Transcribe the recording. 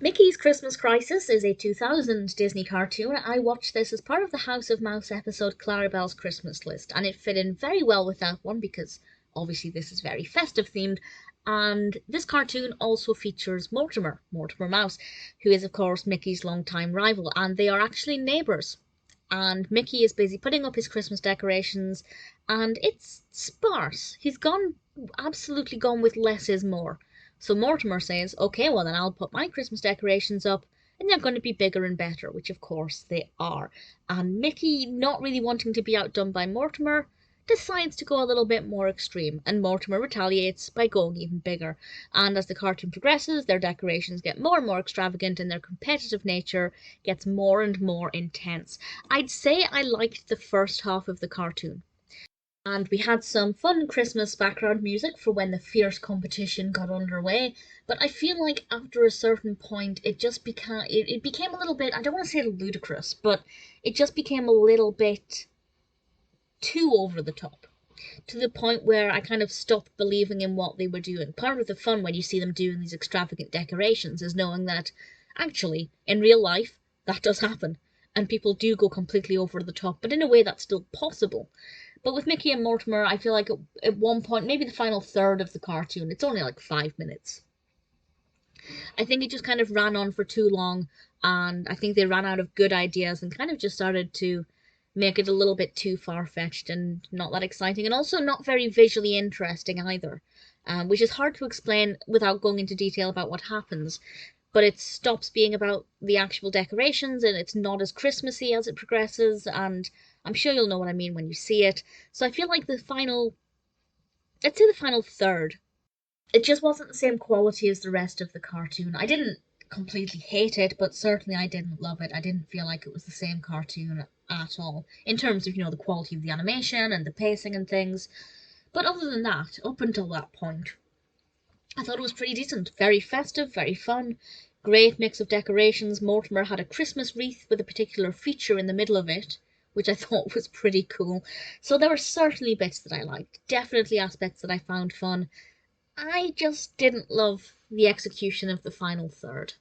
Mickey's Christmas Crisis is a 2000 Disney cartoon. I watched this as part of the House of Mouse episode Clarabelle's Christmas List, and it fit in very well with that one because obviously this is very festive themed. And this cartoon also features Mortimer Mouse, who is, of course, Mickey's longtime rival, and they are actually neighbours. And Mickey is busy putting up his Christmas decorations, and it's sparse. He's absolutely gone with less is more. So Mortimer says, okay, well then I'll put my Christmas decorations up and they're going to be bigger and better, which of course they are. And Mickey, not really wanting to be outdone by Mortimer, decides to go a little bit more extreme, and Mortimer retaliates by going even bigger. And as the cartoon progresses, their decorations get more and more extravagant and their competitive nature gets more and more intense. I'd say I liked the first half of the cartoon. And we had some fun Christmas background music for when the fierce competition got underway. But I feel like after a certain point, it became a little bit, I don't want to say ludicrous, but it just became a little bit too over the top. To the point where I kind of stopped believing in what they were doing. Part of the fun when you see them doing these extravagant decorations is knowing that actually, in real life, that does happen. And people do go completely over the top, but in a way that's still possible. But with Mickey and Mortimer, I feel like at one point, maybe the final third of the cartoon, it's only like 5 minutes. I think it just kind of ran on for too long, and I think they ran out of good ideas and kind of just started to make it a little bit too far fetched and not that exciting, and also not very visually interesting either, which is hard to explain without going into detail about what happens. But it stops being about the actual decorations and it's not as Christmassy as it progresses, and I'm sure you'll know what I mean when you see it. So I feel like let's say the final third, it just wasn't the same quality as the rest of the cartoon. I didn't completely hate it, but certainly I didn't love it. I didn't feel like it was the same cartoon at all in terms of, the quality of the animation and the pacing and things. But other than that, up until that point, I thought it was pretty decent. Very festive, very fun. Great mix of decorations. Mortimer had a Christmas wreath with a particular feature in the middle of it, which I thought was pretty cool. So there were certainly bits that I liked. Definitely aspects that I found fun. I just didn't love the execution of the final third.